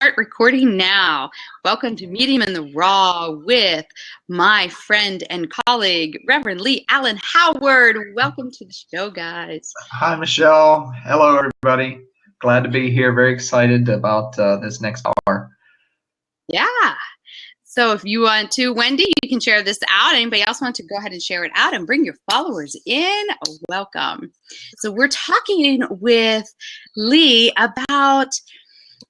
Start recording now. Welcome to Medium in the Raw with my friend and colleague, Reverend Lee Allen Howard. Welcome to the show, guys. Hi, Michelle. Hello, everybody. Glad to be here. Very excited about this next hour. Yeah. So if you want to, Wendy, you can share this out. Anybody else want to go ahead and share it out and bring your followers in? Welcome. So we're talking with Lee about,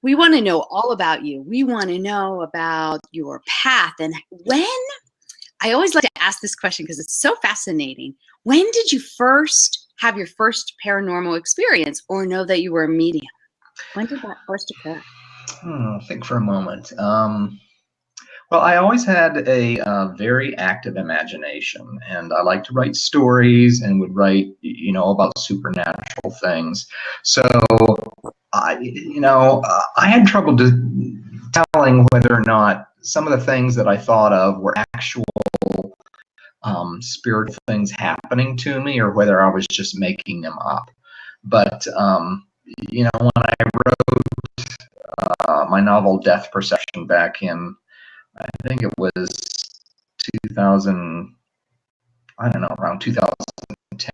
we want to know all about you. We want to know about your path and when. I always like to ask this question because it's so fascinating. When did you first have your first paranormal experience or know that you were a medium? When did that first occur? Think for a moment. Well, I always had a very active imagination, and I like to write stories and would write, about supernatural things. So, I had trouble telling whether or not some of the things that I thought of were actual spiritual things happening to me, or whether I was just making them up. But when I wrote my novel Death Perception back in, I think it was 2000, I don't know, around 2010.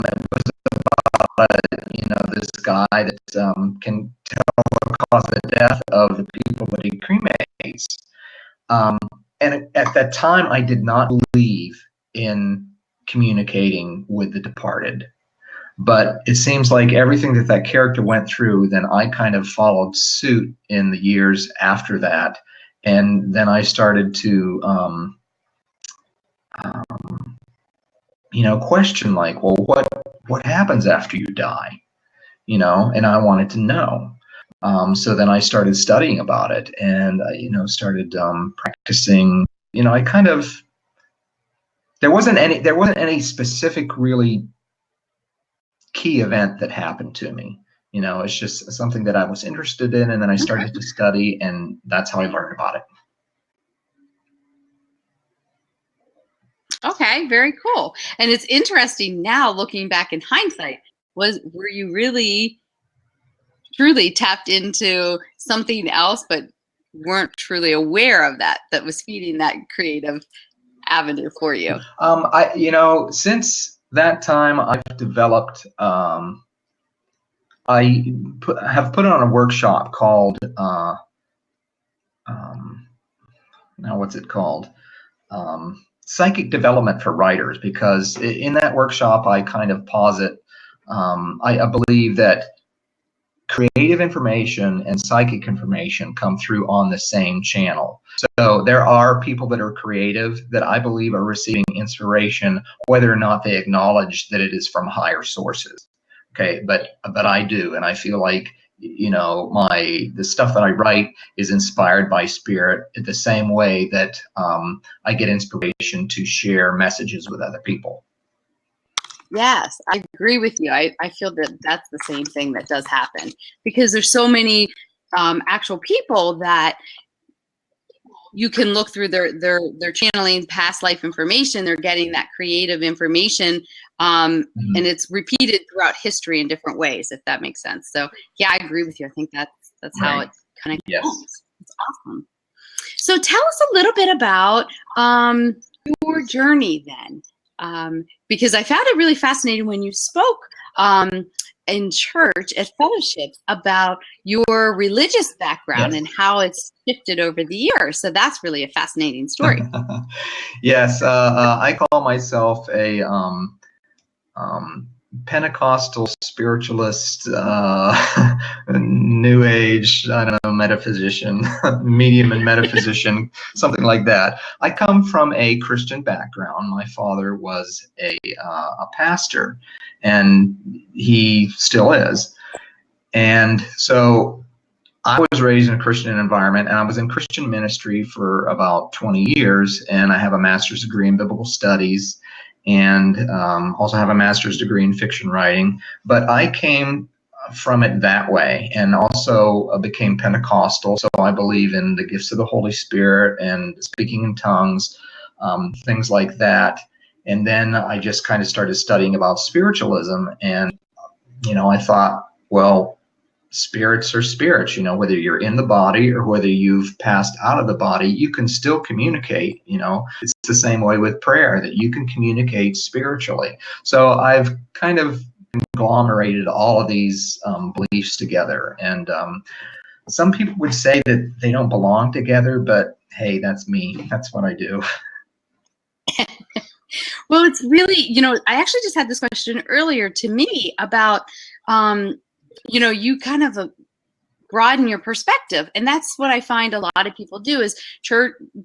It was about, this guy that can tell the cause of death of the people that he cremates. And at that time, I did not believe in communicating with the departed. But it seems like everything that character went through, then I kind of followed suit in the years after that. And then I started to, question like, well, what happens after you die? And I wanted to know. So then I started studying about it and, started practicing. I kind of, there wasn't any specific really key event that happened to me. It's just something that I was interested in, and then I started to study, and that's how I learned about it. Okay, very cool. And it's interesting now looking back in hindsight, were you really truly tapped into something else but weren't truly aware of that was feeding that creative avenue for you? Since that time I've developed, I have put on a workshop called, now what's it called? Psychic Development for Writers, because in that workshop I kind of posit, I believe that creative information and psychic information come through on the same channel. So there are people that are creative that I believe are receiving inspiration, whether or not they acknowledge that it is from higher sources. Okay, but I do, and I feel like the stuff that I write is inspired by spirit the same way that I get inspiration to share messages with other people. Yes, I agree with you. I feel that that's the same thing that does happen, because there's so many actual people that you can look through their channeling past life information. They're getting that creative information, and it's repeated throughout history in different ways, if that makes sense. So yeah, I agree with you. I think that's right. How it kind of goes. It's awesome. So tell us a little bit about your journey then. Because I found it really fascinating when you spoke in church at fellowships about your religious background and how it's shifted over the years. So that's really a fascinating story. Yes, I call myself a Pentecostal spiritualist, New Age, I don't know, metaphysician, medium and metaphysician, something like that. I come from a Christian background. My father was a pastor, and he still is. And so I was raised in a Christian environment, and I was in Christian ministry for about 20 years, and I have a master's degree in biblical studies, and also have a master's degree in fiction writing. But I came from it that way, and also became Pentecostal. So I believe in the gifts of the Holy Spirit and speaking in tongues, things like that. And then I just kind of started studying about spiritualism, and I thought, well, spirits are spirits, whether you're in the body or whether you've passed out of the body, you can still communicate. It's the same way with prayer, that you can communicate spiritually. So I've kind of conglomerated all of these beliefs together. And some people would say that they don't belong together, but hey, that's me. That's what I do. Well, it's really, I actually just had this question earlier to me about, you kind of broaden your perspective. And that's what I find a lot of people do is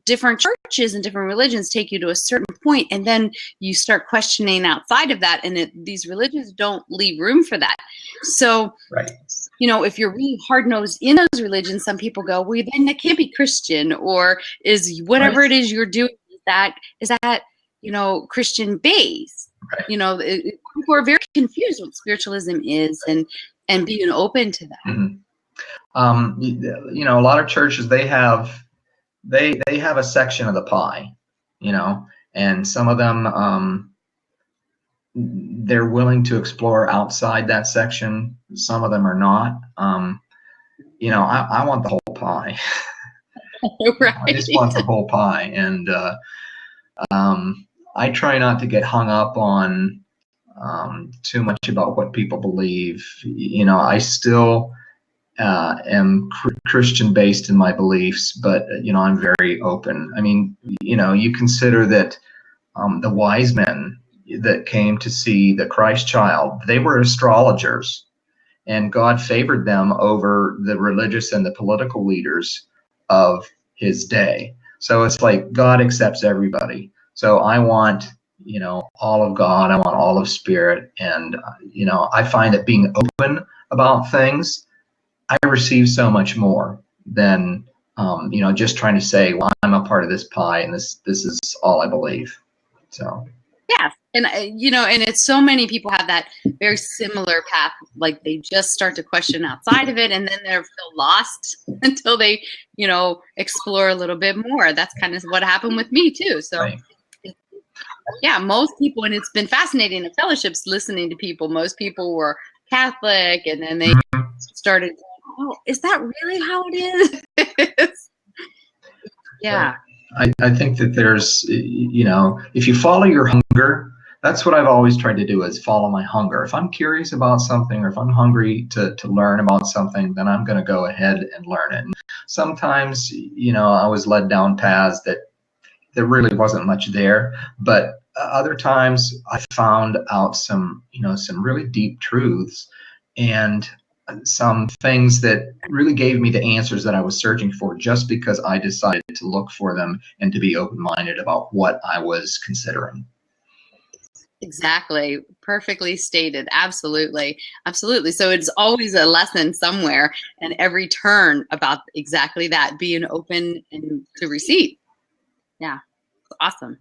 different churches and different religions take you to a certain point, and then you start questioning outside of that. And these religions don't leave room for that. So, right. If you're really hard-nosed in those religions, some people go, well, then that can't be Christian, or is whatever Right. it is you're doing, is that Christian based. Right. People are very confused what spiritualism is, and being open to that. Mm-hmm. A lot of churches, they have a section of the pie, and some of them, they're willing to explore outside that section. Some of them are not. I want the whole pie. Right. I just want the whole pie. And I try not to get hung up on too much about what people believe. I still am Christian based in my beliefs, but I'm very open. I mean, you consider that the wise men that came to see the Christ child, they were astrologers, and God favored them over the religious and the political leaders of his day. So it's like God accepts everybody. So I want, all of God. I want all of Spirit. And, I find that being open about things, I receive so much more than, just trying to say, well, I'm a part of this pie and this is all I believe. So. Yes. And, and it's so many people have that very similar path. Like they just start to question outside of it, and then they're feel lost until they, explore a little bit more. That's kind of what happened with me too. So. Right. Yeah, most people, and it's been fascinating in fellowships listening to people. Most people were Catholic, and then they started, oh, is that really how it is? Yeah. I think that there's, if you follow your hunger, that's what I've always tried to do, is follow my hunger. If I'm curious about something, or if I'm hungry to learn about something, then I'm going to go ahead and learn it. And sometimes, I was led down paths that there really wasn't much there, but other times I found out some really deep truths and some things that really gave me the answers that I was searching for, just because I decided to look for them and to be open-minded about what I was considering. Exactly. Perfectly stated. Absolutely. Absolutely. So it's always a lesson somewhere, and every turn about exactly that, being open and to receive. Yeah. Awesome.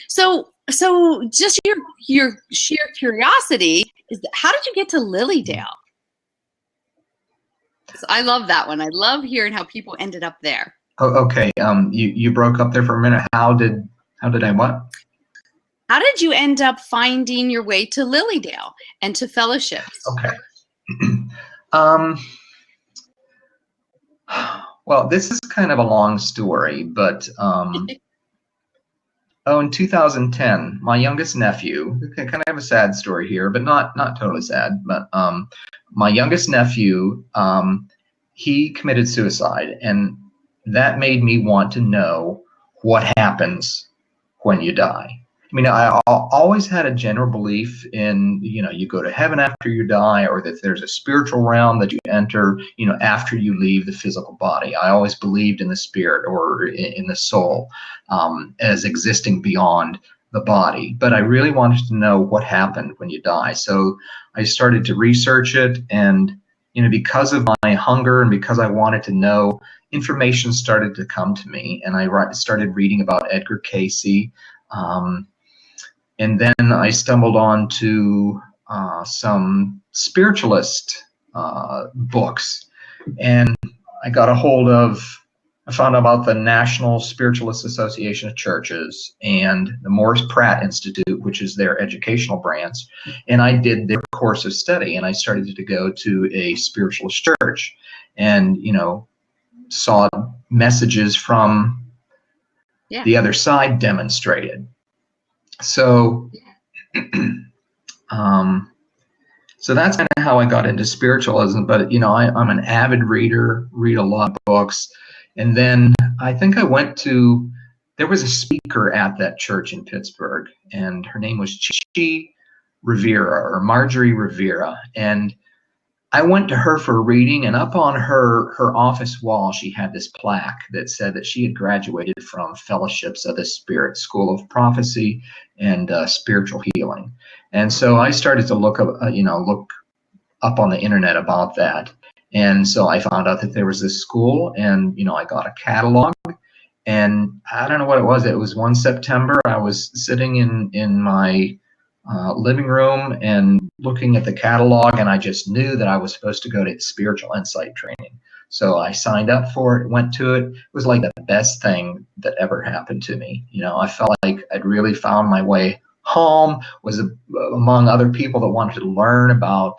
So just your sheer curiosity is, how did you get to Lilydale? So I love that one. I love hearing how people ended up there. Oh, okay. You broke up there for a minute. How did I what? How did you end up finding your way to Lilydale and to fellowships? Okay. Well, this is kind of a long story, but in 2010, my youngest nephew, kind of have a sad story here, but not totally sad, but my youngest nephew, he committed suicide, and that made me want to know what happens when you die. I mean, I always had a general belief in, you go to heaven after you die, or that there's a spiritual realm that you enter, after you leave the physical body. I always believed in the spirit, or in the soul, as existing beyond the body. But I really wanted to know what happened when you die. So I started to research it, and, because of my hunger and because I wanted to know, information started to come to me, and I started reading about Edgar Cayce. And then I stumbled on to some spiritualist books, and I found out about the National Spiritualist Association of Churches and the Morris Pratt Institute, which is their educational branch, and I did their course of study, and I started to go to a spiritualist church, and saw messages from the other side demonstrated. So, so that's kind of how I got into spiritualism. But I'm an avid reader, read a lot of books, and then I think there was a speaker at that church in Pittsburgh, and her name was Chi Rivera, or Marjorie Rivera, and I went to her for a reading, and up on her office wall, she had this plaque that said that she had graduated from Fellowships of the Spirit, School of Prophecy, and Spiritual Healing. And so I started to look up on the internet about that. And so I found out that there was this school, and I got a catalog. And I don't know what it was. It was one September. I was sitting in my living room and looking at the catalog, and I just knew that I was supposed to go to spiritual insight training. So I signed up for it, went to it. It was like the best thing that ever happened to me. I felt like I'd really found my way home, was among other people that wanted to learn about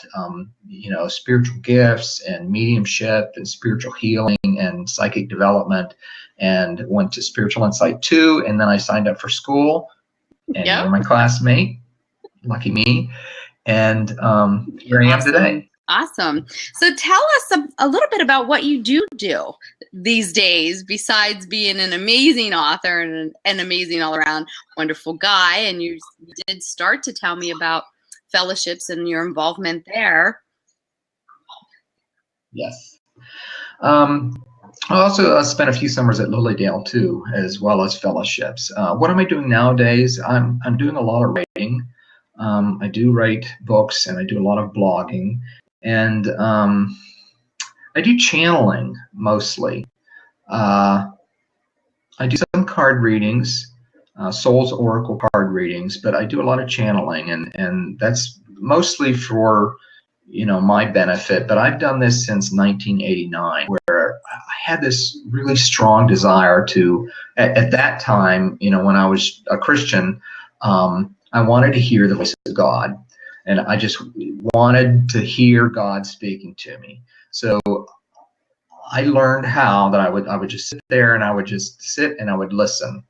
spiritual gifts and mediumship and spiritual healing and psychic development, and went to Spiritual Insight 2, and then I signed up for school, and you were my classmate. Lucky me. And here I am today. Awesome. So tell us a little bit about what you do these days, besides being an amazing author and an amazing all-around wonderful guy. And you did start to tell me about fellowships and your involvement there. Yes. I also spent a few summers at Lilydale too, as well as fellowships. What am I doing nowadays? I'm doing a lot of writing. I do write books, and I do a lot of blogging, and I do channeling mostly. I do some card readings, Soul's Oracle card readings, but I do a lot of channeling, and that's mostly for my benefit. But I've done this since 1989, where I had this really strong desire to, at that time, when I was a Christian, I wanted to hear the voice of God, and I just wanted to hear God speaking to me. So I learned how that I would just sit there, and I would just sit and I would listen,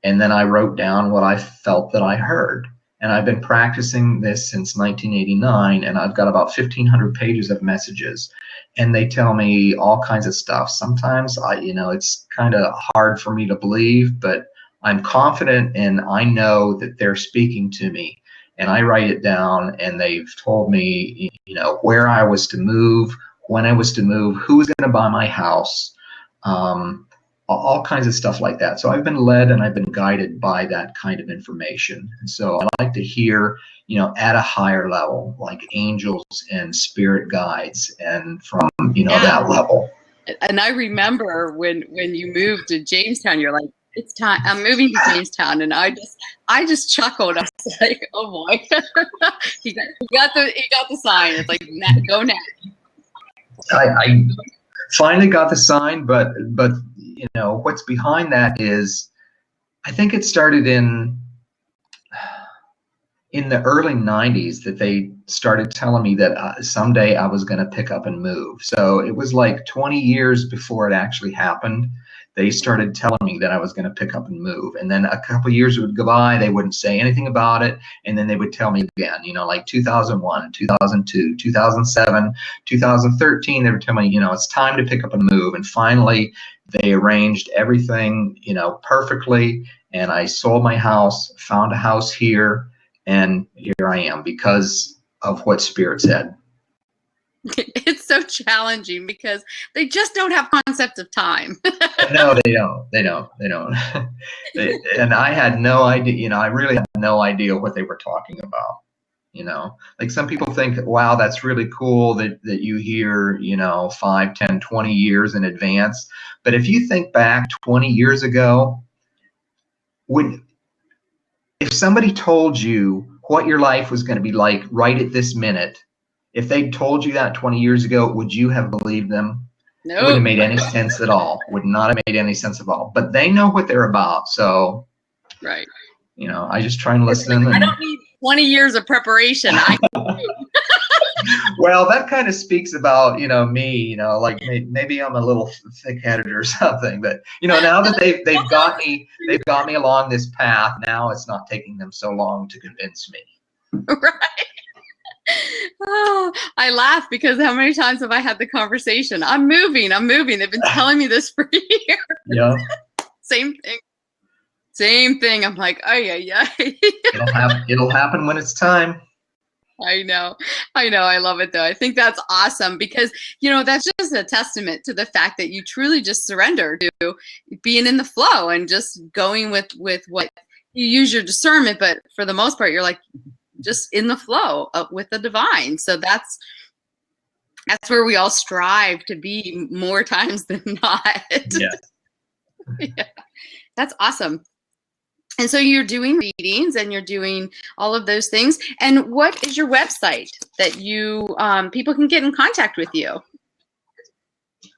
and then I wrote down what I felt that I heard. And I've been practicing this since 1989, and I've got about 1,500 pages of messages, and they tell me all kinds of stuff. Sometimes it's kind of hard for me to believe, but I'm confident, and I know that they're speaking to me, and I write it down, and they've told me, where I was to move, when I was to move, who was going to buy my house, all kinds of stuff like that. So I've been led and I've been guided by that kind of information. And so I like to hear, at a higher level, like angels and spirit guides, and from, that level. And I remember when you moved to Jamestown, you're like, it's time. I'm moving to Jamestown, and I just chuckled. I was like, "Oh boy, he got the sign." It's like, go now. I finally got the sign, but what's behind that is, I think it started in the early 90s that they started telling me that someday I was going to pick up and move. So it was like 20 years before it actually happened. They started telling me that I was going to pick up and move. And then a couple of years would go by, they wouldn't say anything about it. And then they would tell me again, like 2001, 2002, 2007, 2013, they would tell me, it's time to pick up and move. And finally, they arranged everything, perfectly. And I sold my house, found a house here, and here I am because of what Spirit said. It's so challenging because they just don't have concept of time. No, they don't. And I had no idea, I really had no idea what they were talking about. Like some people think, wow, that's really cool that you hear, 5, 10, 20 years in advance. But if you think back 20 years ago, if somebody told you what your life was going to be like right at this minute, if they told you that 20 years ago, would you have believed them? No. It wouldn't have made any sense at all. Would not have made any sense at all. But they know what they're about. So, right. I just try and listen. I don't need 20 years of preparation. Well, that kind of speaks about, me, like maybe I'm a little thick-headed or something, but now that they've got me along this path, now it's not taking them so long to convince me. Right. Oh, I laugh because how many times have I had the conversation? I'm moving. They've been telling me this for years. Yeah. Same thing. I'm like, oh yeah. It'll happen when it's time. I know. I love it though. I think that's awesome because, that's just a testament to the fact that you truly just surrender to being in the flow and just going with what you use your discernment. But for the most part, you're like just in the flow with the divine. So that's where we all strive to be more times than not. Yeah. Yeah. That's awesome. And so you're doing readings and you're doing all of those things. And what is your website that you people can get in contact with you?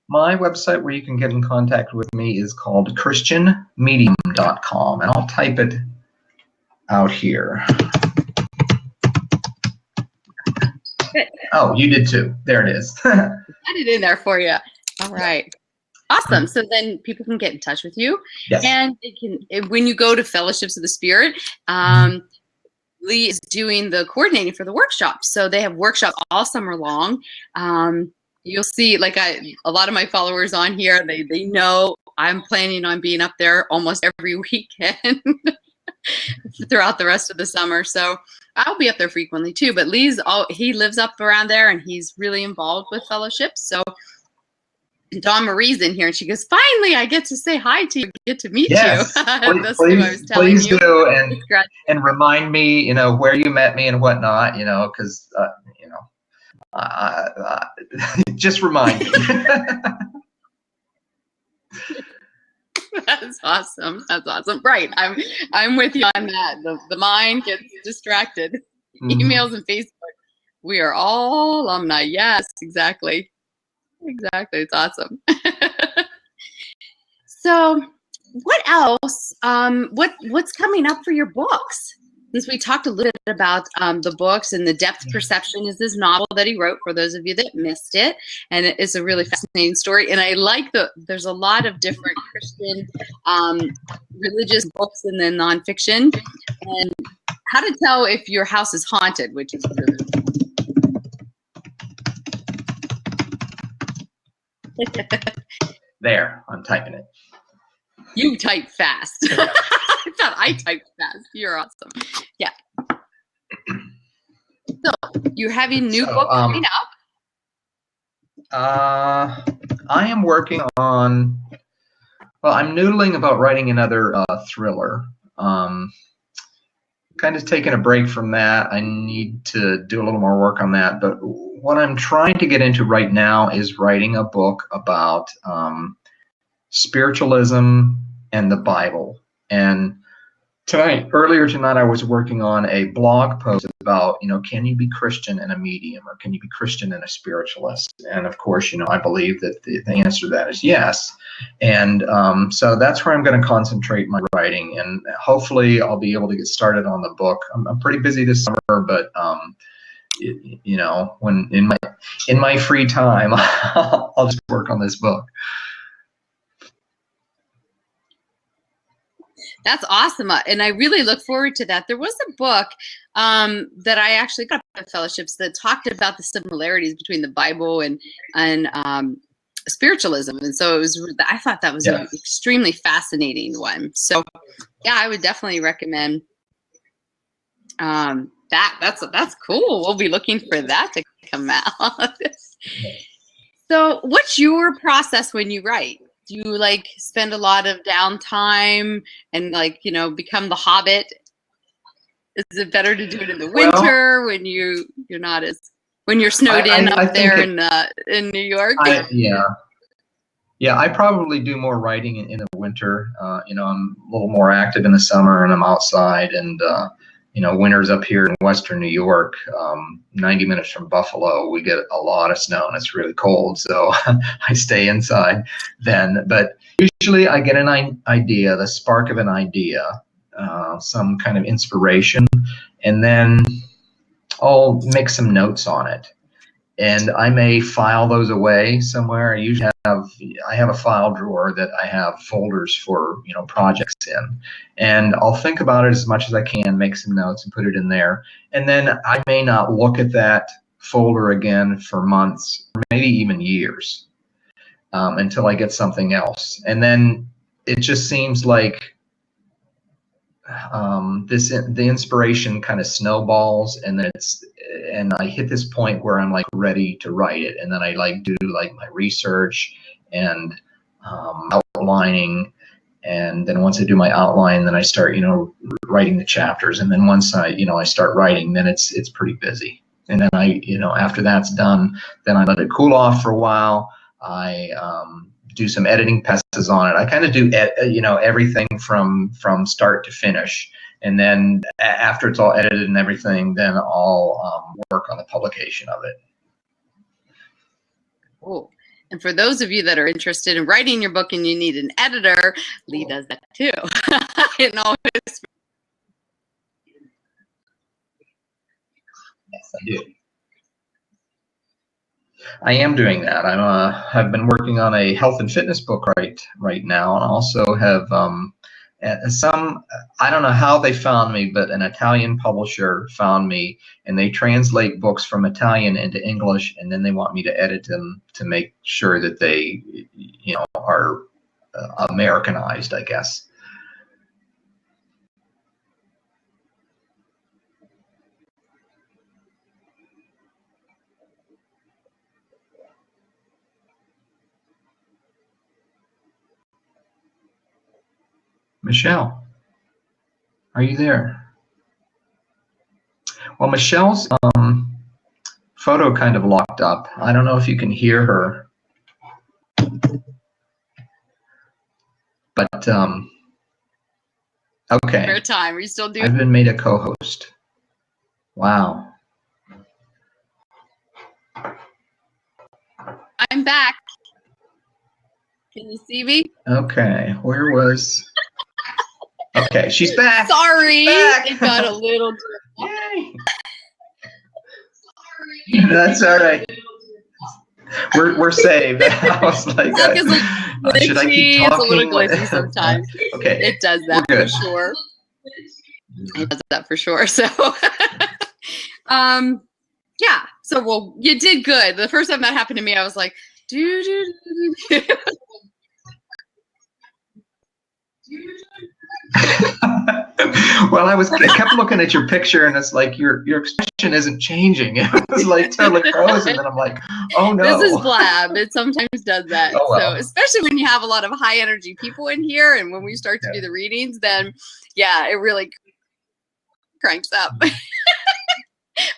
My website where you can get in contact with me is called christianmedium.com, and I'll type it out here. Good. Oh, you did too. There it is. Add it in there for you. All right. Awesome. So then people can get in touch with you. Yes. And when you go to Fellowships of the Spirit, Lee is doing the coordinating for the workshops. So they have workshops all summer long. You'll see, like a lot of my followers on here, they know I'm planning on being up there almost every weekend throughout the rest of the summer. So I'll be up there frequently too. But he lives up around there and he's really involved with fellowships. So Dawn Marie's in here and she goes, finally, I get to say hi to you, get to meet you. That's who I was telling please you. Do, and remind me, where you met me and whatnot, because, just remind me. That's awesome. Right. I'm with you on that. The mind gets distracted. Emails and Facebook. We are all alumni. Yes, exactly. It's awesome. So what else? What's coming up for your books? Since we talked a little bit about the books, and The Depth Perception is this novel that he wrote for those of you that missed it. And it is a really fascinating story. And I like there's a lot of different Christian religious books and then nonfiction. And how to tell if your house is haunted, which is really There, I'm typing it. You type fast. I thought I typed fast. You're awesome. Yeah. So you're having new book coming up? I am working on. Well, I'm noodling about writing another thriller. Kind of taking a break from that. I need to do a little more work on that. But what I'm trying to get into right now is writing a book about spiritualism and the Bible. And earlier tonight, I was working on a blog post about, can you be Christian and a medium, or can you be Christian and a spiritualist? And of course, I believe that the answer to that is yes. And so that's where I'm going to concentrate my writing, and hopefully I'll be able to get started on the book. I'm pretty busy this summer, but when in my free time, I'll just work on this book. That's awesome. And I really look forward to that. There was a book that I actually got at Fellowships that talked about the similarities between the Bible and spiritualism. And so I thought that was an extremely fascinating one. So yeah, I would definitely recommend that. That's cool. We'll be looking for that to come out. So what's your process when you write? Do you spend a lot of downtime and become the Hobbit? Is it better to do it in the winter when you're not when you're snowed in up there in New York? Yeah, I probably do more writing in the winter. I'm a little more active in the summer, and I'm outside. And winters up here in Western New York, 90 minutes from Buffalo, we get a lot of snow and it's really cold. So I stay inside then. But usually I get an idea, the spark of an idea, some kind of inspiration, and then I'll make some notes on it. and I may file those away somewhere. I have a file drawer that I have folders for, projects in, and I'll think about it as much as I can, make some notes and put it in there. And then I may not look at that folder again for months, or maybe even years, until I get something else. And then it just seems like the inspiration kind of snowballs, and and I hit this point where I'm like ready to write it, and then I do my research and outlining, and then once I do my outline, then I start writing the chapters, and then once I start writing, then it's pretty busy. And then after that's done, then I let it cool off for a while. I do some editing passes on it. I kind of do everything from start to finish, and then after it's all edited and everything, then I'll work on the publication of it. Cool. And for those of you that are interested in writing your book and you need an editor, Lee does that too. And always. Yes, I do. I am doing that. I've been working on a health and fitness book right now, and also have I don't know how they found me, but an Italian publisher found me, and they translate books from Italian into English, and then they want me to edit them to make sure that they are Americanized, I guess. Michelle, are you there? Well, Michelle's photo kind of locked up. I don't know if you can hear her. But okay. Fair time. Are you still doing? I've been made a co-host. Wow. I'm back. Can you see me? Okay. Where was? Okay, she's back. Sorry, back. It got a little. Yay. That's all right. We're saved. I was like, should I keep talking? It's a little glitchy sometimes. Okay, it does that for sure. It does that for sure. So, yeah. So, well, you did good. The first time that happened to me, I was like, Well, I kept looking at your picture, and it's like your expression isn't changing. It was like totally frozen, and I'm like, oh no. This is Blab. It sometimes does that. Oh, well. So especially when you have a lot of high energy people in here, and when we start to do the readings, then yeah, it really cranks up.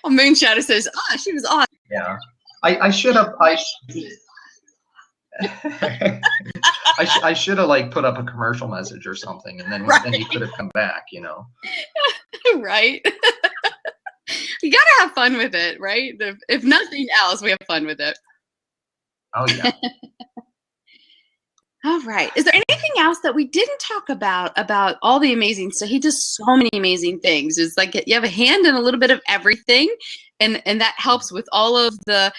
Well, Moonshadow says, she was awesome. Yeah, I should have. I should have put up a commercial message or something, and then then you could have come back, Right. You gotta have fun with it, right? If nothing else, we have fun with it. Oh yeah. All right. Is there anything else that we didn't talk about all the amazing stuff? He does so many amazing things. It's like you have a hand in a little bit of everything, and that helps with all of the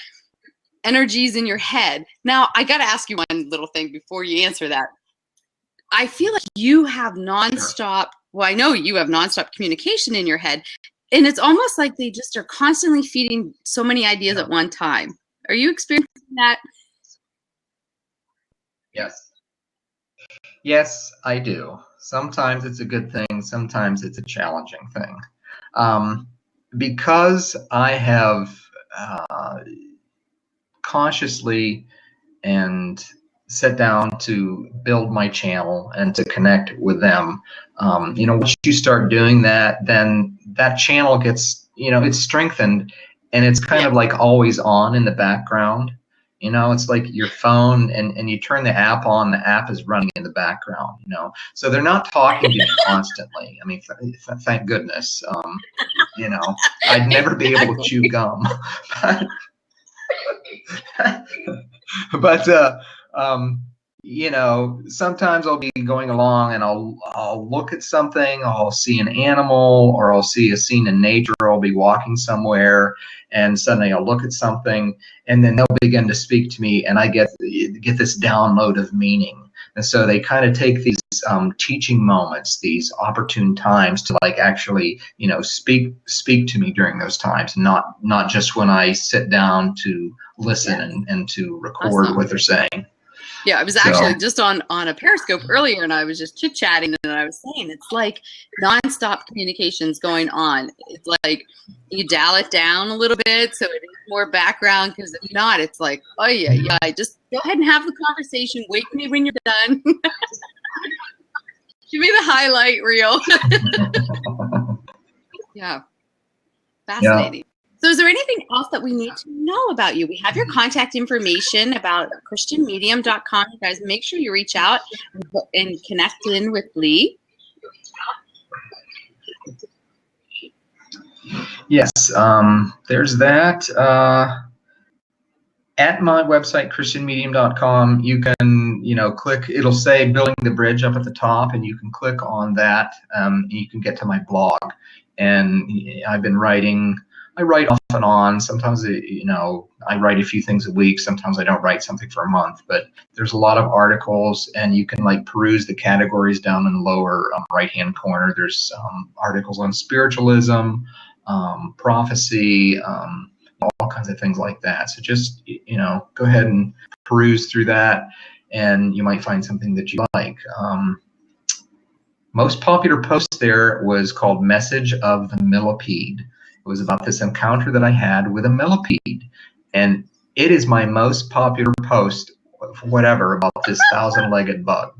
energies in your head. Now, I got to ask you one little thing before you answer that. I feel like you have nonstop, well, I know you have nonstop communication in your head, and it's almost like they just are constantly feeding so many ideas at one time. Are you experiencing that? Yes. Yes, I do. Sometimes it's a good thing. Sometimes it's a challenging thing. Because I have consciously and set down to build my channel and to connect with them. Once you start doing that, then that channel gets, it's strengthened, and it's kind of like always on in the background. It's like your phone, and you turn the app on, the app is running in the background, so they're not talking to you constantly. I mean, thank goodness. I'd never be able to chew gum. But sometimes I'll be going along and I'll look at something, I'll see an animal, or I'll see a scene in nature, or I'll be walking somewhere and suddenly I'll look at something and then they'll begin to speak to me and I get this download of meaning. And so they kind of take these teaching moments, these opportune times to like actually, speak to me during those times, not just when I sit down to listen and to record Awesome. what they're saying. Yeah, I was actually just on a Periscope earlier, and I was just chit-chatting, and I was saying it's like nonstop communications going on. It's like you dial it down a little bit so it is more background, because if not, it's like, oh yeah, just go ahead and have the conversation. Wake me when you're done. Give me the highlight reel. Yeah, fascinating. Yeah. So is there anything else that we need to know about you? We have your contact information about christianmedium.com. You guys, make sure you reach out and connect in with Lee. Yes, there's that. At my website, christianmedium.com, you can, click, it'll say Building the Bridge up at the top, and you can click on that, and you can get to my blog. And I've been writing. I write off and on. Sometimes, I write a few things a week. Sometimes I don't write something for a month. But there's a lot of articles, and you can like peruse the categories down in the lower right-hand corner. There's articles on spiritualism, prophecy, all kinds of things like that. So just, go ahead and peruse through that, and you might find something that you like. Most popular post there was called Message of the Millipede. It was about this encounter that I had with a millipede, and it is my most popular post, whatever, about this 1,000-legged bug.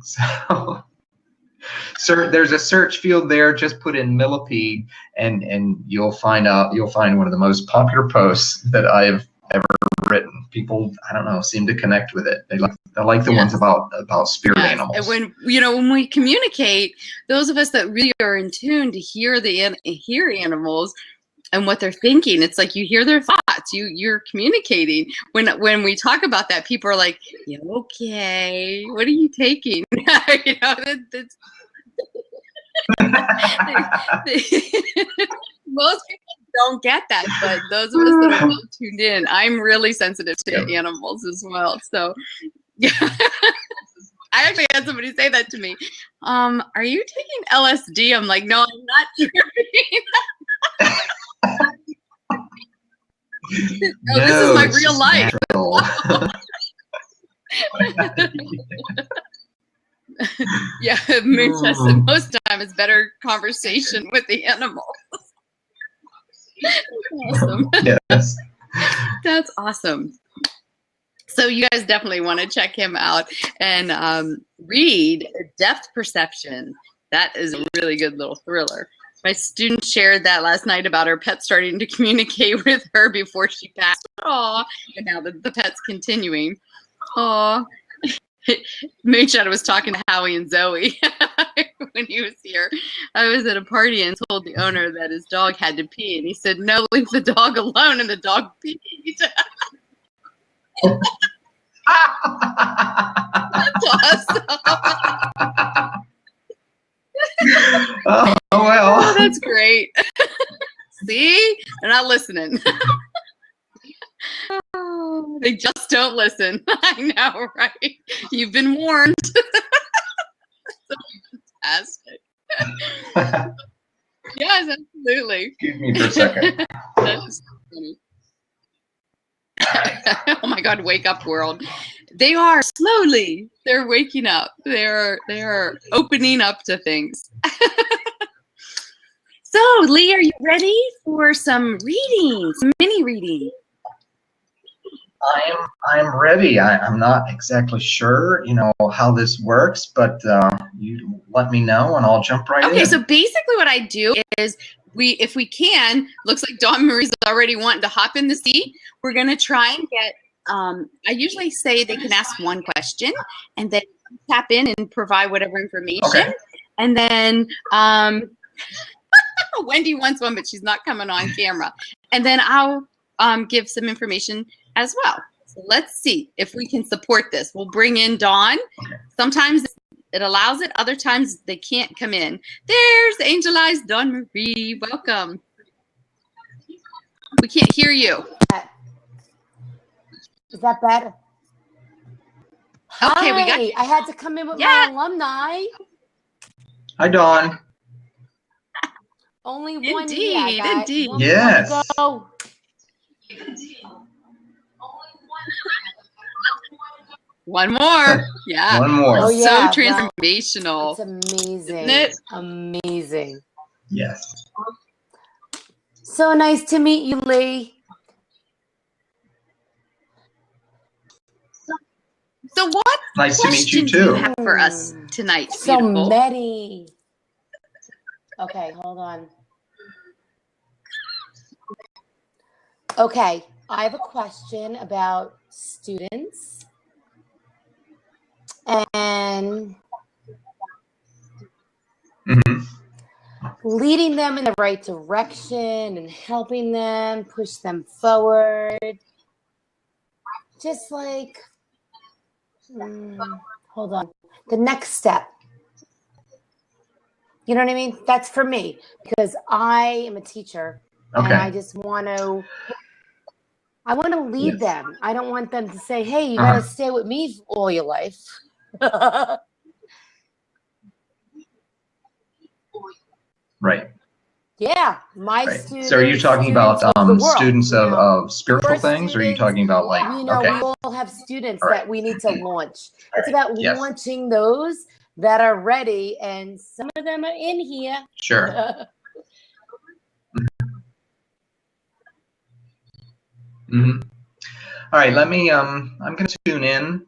So there's a search field there. Just put in millipede, and you'll find one of the most popular posts that I've ever written. People, I don't know, seem to connect with it. They like the ones about spirit animals. And when we communicate, those of us that really are in tune to hear animals and what they're thinking, it's like you hear their thoughts. You're communicating. When we talk about that, people are like, yeah, okay, what are you taking? Most people don't get that, but those of us that are well tuned in, I'm really sensitive to animals as well. So yeah. I actually had somebody say that to me. Are you taking LSD? I'm like, no, I'm not doing no, this is my real life. Yeah, Moonshine said most time it's better conversation with the animals. Awesome. Yes. That's awesome. So you guys definitely want to check him out and read Depth Perception. That is a really good little thriller. My student shared that last night about her pet starting to communicate with her before she passed. Aw, and now the pet's continuing. Aw. Moonshine was talking to Howie and Zoe when he was here. I was at a party and told the owner that his dog had to pee, and he said, no, leave the dog alone, and the dog peed. That's awesome. Oh, well. Oh, that's great. See? They're not listening. Oh, they just don't listen. I know, right? You've been warned. So fantastic. Yes, absolutely. Excuse me for a second. That's funny. Oh my God, wake up world. They are slowly. They're waking up. They're opening up to things. So, Lee, are you ready for some reading, some mini reading? I'm ready. I'm not exactly sure, how this works, but you let me know and I'll jump right in. Okay, so basically what I do is if we can, looks like Dawn Marie's already wanting to hop in the seat. We're gonna try and get. I usually say they can ask one question and then tap in and provide whatever information. Okay. And then Wendy wants one, but she's not coming on camera. And then I'll give some information as well. So let's see if we can support this. We'll bring in Dawn. Okay. Sometimes it allows it. Other times they can't come in. There's Angel Eyes Dawn Marie. Welcome. We can't hear you. Is that better? Okay, Hi, we got you. I had to come in with Yeah. my alumni. Hi, Dawn. Only 1 year. I Indeed, got indeed. one more Yes. to go. One more. Yeah. One more. Oh, yeah. So Well, transformational. it's amazing. Isn't it? Amazing. Yes. So nice to meet you, Lee. So what Nice to meet you questions do you too. have for us tonight? So Beautiful. many. Okay, hold on. Okay, I have a question about students and Mhm. leading them in the right direction and helping them push them forward. Just like, hold on, the next step. You know what I mean? That's for me because I am a teacher and I Okay. just want to. I want to lead Yes. them. I don't want them to say, "Hey, you got to stay with me all your life." Right. Yeah, my Right. students. So are you talking about students of the world, students you know? of spiritual Your things, or are you students, talking about like, You know, okay, we all have students All right. that we need to launch. All It's right. about Yes. launching those that are ready, and some of them are in here. Sure. hmm All right, let me, I'm going to tune in.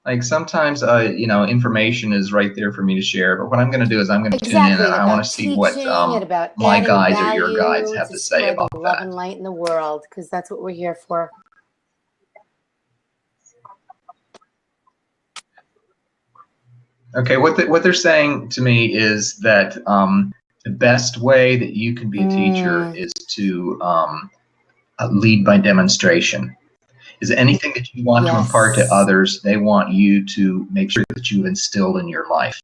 Like sometimes, you know, information is right there for me to share, but what I'm going to do is I'm going to tune in Exactly, and and I want about to see what teaching and about my adding guides or your value guides have to say spread about the love that. and light in the world, because that's what we're here for. Okay, what they're saying to me is that the best way that you can be a teacher is to lead by demonstration. Is anything that you want to impart to Yes. others, they want you to make sure that you instill in your life,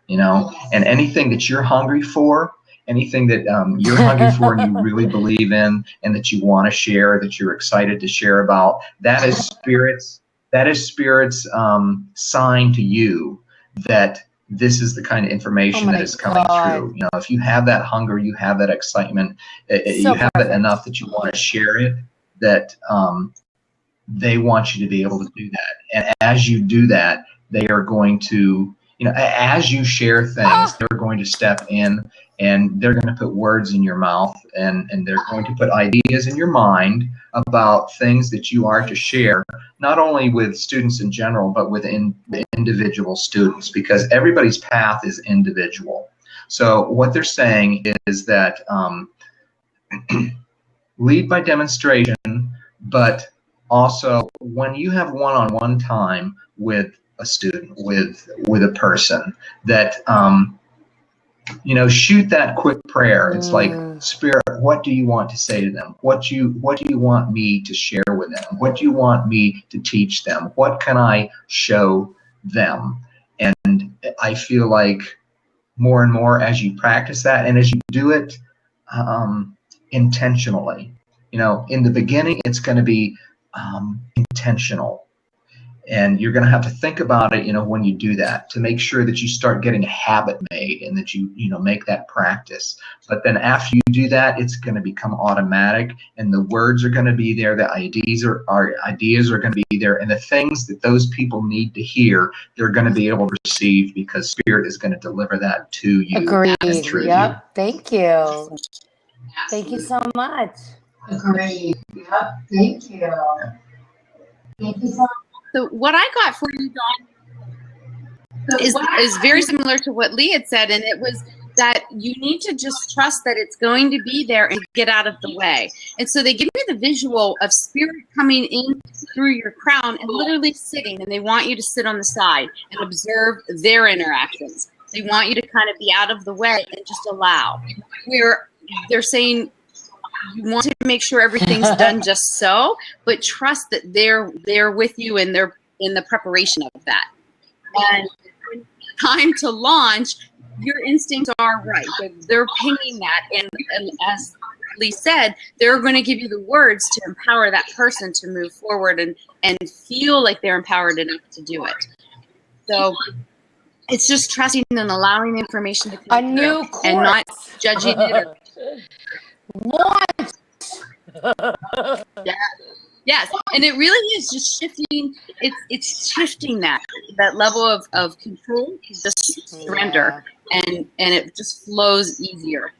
you know, and anything that you're hungry for, anything that you're hungry for and you really believe in and that you want to share, that you're excited to share about, that is spirit's sign to you that this is the kind of information Oh that my is coming God. through. You know, if you have that hunger, you have that excitement, you have it perfect. enough that you want to share it, that they want you to be able to do that. And as you do that, they are going to, you know, as you share things, they're going to step in and they're going to put words in your mouth and they're going to put ideas in your mind about things that you are to share, not only with students in general, but within the individual students, because everybody's path is individual. So what they're saying is that lead by demonstration, but also when you have one-on-one time with a student, with a person, that you know, shoot that quick prayer. It's like, Spirit, what do you want to say to them? What do you want me to share with them? What do you want me to teach them? What can I show them? And I feel like more and more as you practice that and as you do it intentionally, you know, in the beginning it's going to be intentional, and you're going to have to think about it, you know, when you do that, to make sure that you start getting a habit made and that you know, make that practice. But then after you do that, it's going to become automatic, and the words are going to be there, the ideas are going to be there, and the things that those people need to hear, they're going to be able to receive, because Spirit is going to deliver that to you. Agreed. And through Yep. you. Thank you. Thank you so much. Agreed. Yep. Thank you. Thank you so much. So what I got for you, Dawn, is very similar to what Lee had said, and it was that you need to just trust that it's going to be there and get out of the way. And so they give me the visual of Spirit coming in through your crown and literally sitting, and they want you to sit on the side and observe their interactions. They want you to kind of be out of the way and just allow. Where they're saying you want to make sure everything's done just so, but trust that they're with you and they're in the preparation of that. And when it's time to launch, your instincts are right. They're pinging that, and as Lee said, they're going to give you the words to empower that person to move forward and feel like they're empowered enough to do it. So it's just trusting and allowing information to come A new through and not judging it. Or, Launch. yes, and it really is just shifting. It's shifting that level of control, just surrender, and it just flows easier.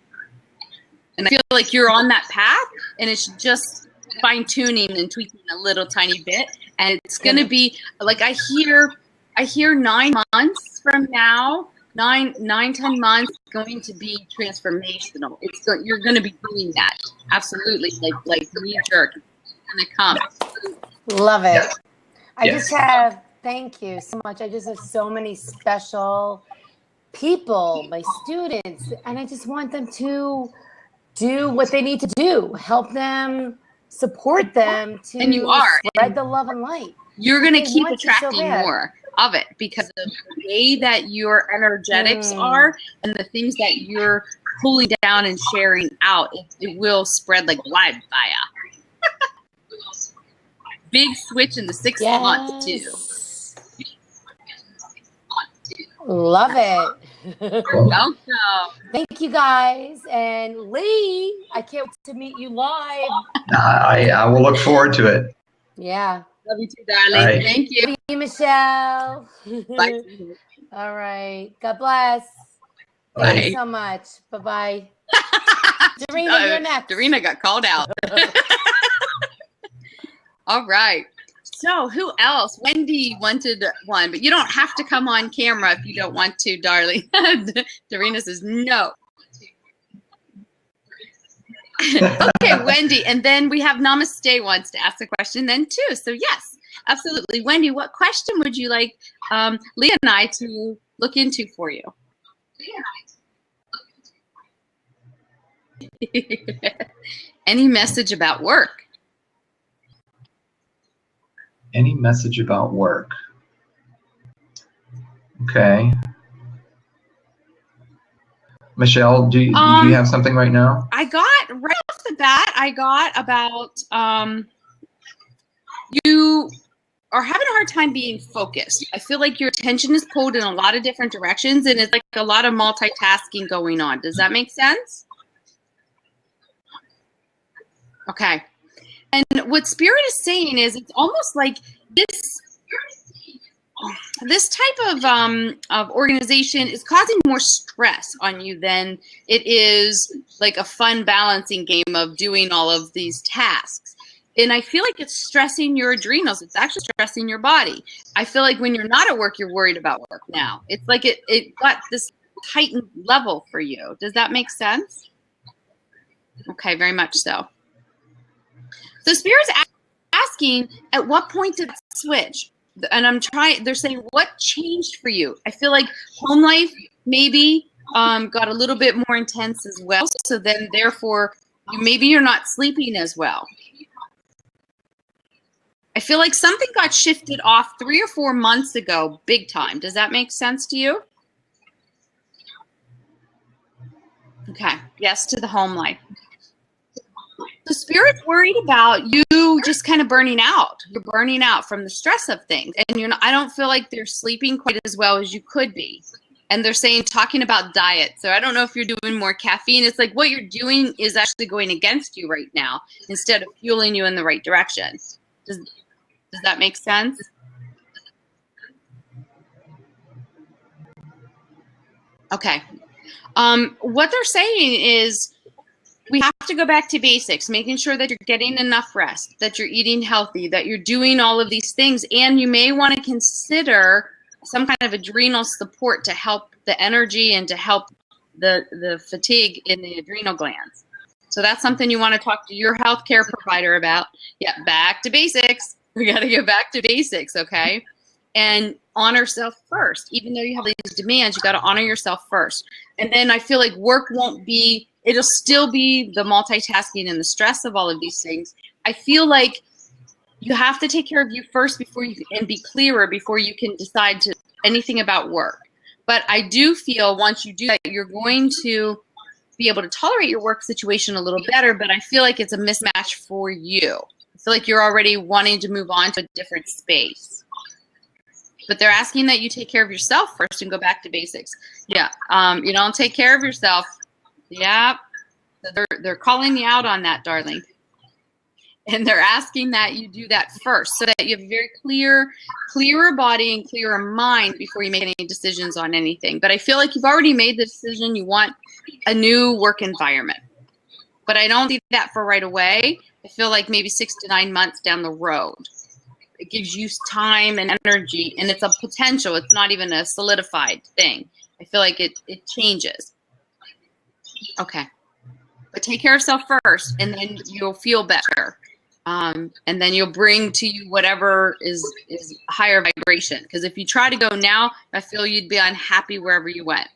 And I feel like you're on that path, and it's just fine tuning and tweaking a little tiny bit, and it's going to be like I hear 9 months from now, 10 months going to be transformational. You're going to be doing that absolutely, like knee jerk. It's going to come. Love it. Yes. I Yes. just have, thank you so much. I just have so many special people, my students, and I just want them to do what they need to do, help them, support them to And you are. spread the love and light. You're going to They keep want you so attracting bad. more of it because of the way that your energetics are and the things that you're pulling down and sharing out. It will spread like wildfire. Big switch in the 6th month too. Yes. Love it. Welcome. Thank you guys. And Lee, I can't wait to meet you live. I will look forward to it. Yeah. Love you too, darling. All right. Thank you. Love you, Michelle. Bye. All right. God bless. Bye. Thank you so much. Bye-bye. Darina, you're next. Darina got called out. All right. So who else? Wendy wanted one, but you don't have to come on camera if you don't want to, darling. Darina says no. Okay, Wendy. And then we have Namaste wants to ask a question then too. So yes, absolutely. Wendy, what question would you like Leah and I to look into for you? Any message about work? Any message about work? Okay. Michelle, do you have something right now? I got right off the bat, I got about you are having a hard time being focused. I feel like your attention is pulled in a lot of different directions and it's like a lot of multitasking going on. Does that make sense? Okay. And what Spirit is saying is it's almost like this type of organization is causing more stress on you than it is like a fun balancing game of doing all of these tasks. And I feel like it's stressing your adrenals. It's actually stressing your body. I feel like when you're not at work, you're worried about work now. It's like it got this heightened level for you. Does that make sense? Okay, very much so. So Spirit's asking, at what point did it switch? And they're saying, what changed for you? I feel like home life maybe got a little bit more intense as well. So then therefore, maybe you're not sleeping as well. I feel like something got shifted off 3 or 4 months ago, big time. Does that make sense to you? Okay, yes to the home life. So Spirit's worried about you just kind of burning out. You're burning out from the stress of things. And I don't feel like they're sleeping quite as well as you could be. And they're talking about diet. So I don't know if you're doing more caffeine. It's like what you're doing is actually going against you right now instead of fueling you in the right direction. Does that make sense? Okay. What they're saying is, we have to go back to basics, making sure that you're getting enough rest, that you're eating healthy, that you're doing all of these things. And you may want to consider some kind of adrenal support to help the energy and to help the fatigue in the adrenal glands. So that's something you want to talk to your healthcare provider about. Yeah, back to basics. We got to get back to basics, okay? And honor yourself first. Even though you have these demands, you got to honor yourself first. And then I feel like work won't be it'll still be the multitasking and the stress of all of these things. I feel like you have to take care of you first before you and be clearer before you can decide to anything about work. But I do feel once you do that, you're going to be able to tolerate your work situation a little better, but I feel like it's a mismatch for you. I feel like you're already wanting to move on to a different space. But they're asking that you take care of yourself first and go back to basics. Yeah, you don't take care of yourself. Yeah, they're calling me out on that, darling. And they're asking that you do that first so that you have a very clearer body and clearer mind before you make any decisions on anything. But I feel like you've already made the decision. You want a new work environment. But I don't see that for right away. I feel like maybe 6 to 9 months down the road. It gives you time and energy, and it's a potential. It's not even a solidified thing. I feel like it changes. Okay. But take care of yourself first, and then you'll feel better. And then you'll bring to you whatever is higher vibration. Because if you try to go now, I feel you'd be unhappy wherever you went.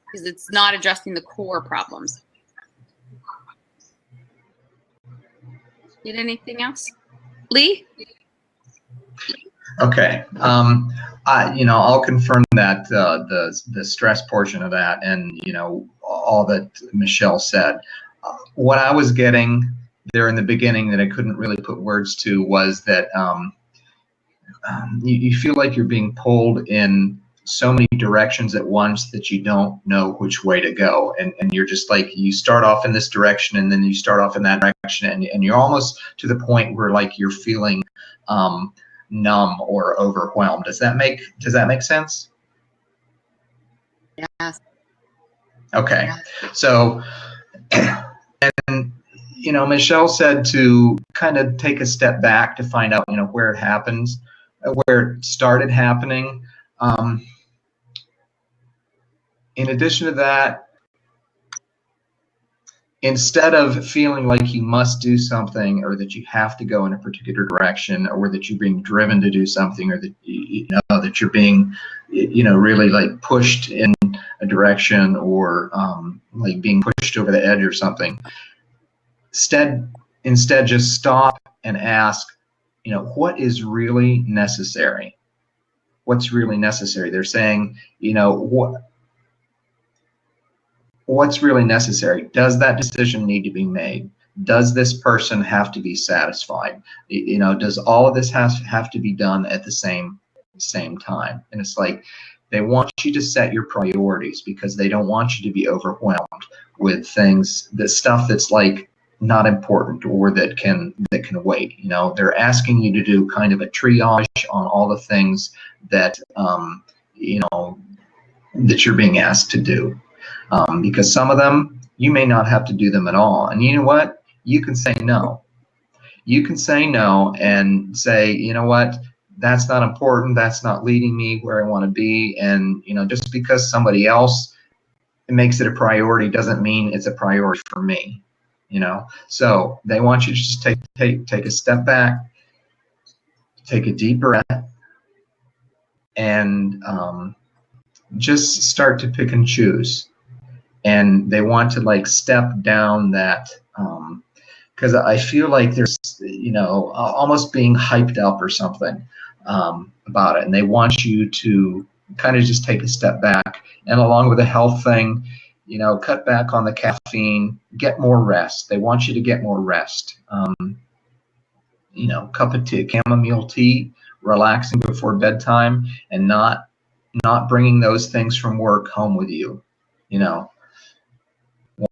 Because it's not addressing the core problems. Need anything else? Lee? Okay. I'll confirm that the stress portion of that, and all that Michelle said. What I was getting there in the beginning that I couldn't really put words to was that you feel like you're being pulled in so many directions at once that you don't know which way to go, and you're just like, you start off in this direction and then you start off in that direction, and you're almost to the point where like you're feeling numb or overwhelmed. Does that make sense? Yes. Okay. So and Michelle said to kind of take a step back to find out where it happens, where it started happening. In addition to that, instead of feeling like you must do something, or that you have to go in a particular direction, or that you're being driven to do something, or that that you're being really like pushed in a direction, or like being pushed over the edge or something, instead just stop and ask, what is really necessary? What's really necessary? They're saying, what's really necessary? Does that decision need to be made? Does this person have to be satisfied? Does all of this have to be done at the same time? And it's like, they want you to set your priorities because they don't want you to be overwhelmed with things, the stuff that's like not important or that can wait. They're asking you to do kind of a triage on all the things that that you're being asked to do. Because some of them, you may not have to do them at all. And you know what? You can say no. You can say no and say, you know what? That's not important. That's not leading me where I want to be. And, just because somebody else makes it a priority doesn't mean it's a priority for me. So they want you to just take a step back, take a deep breath, and just start to pick and choose. And they want to like step down that, because I feel like there's, almost being hyped up or something about it. And they want you to kind of just take a step back. And along with the health thing, cut back on the caffeine, get more rest. They want you to get more rest. Cup of tea, chamomile tea, relaxing before bedtime, and not bringing those things from work home with you.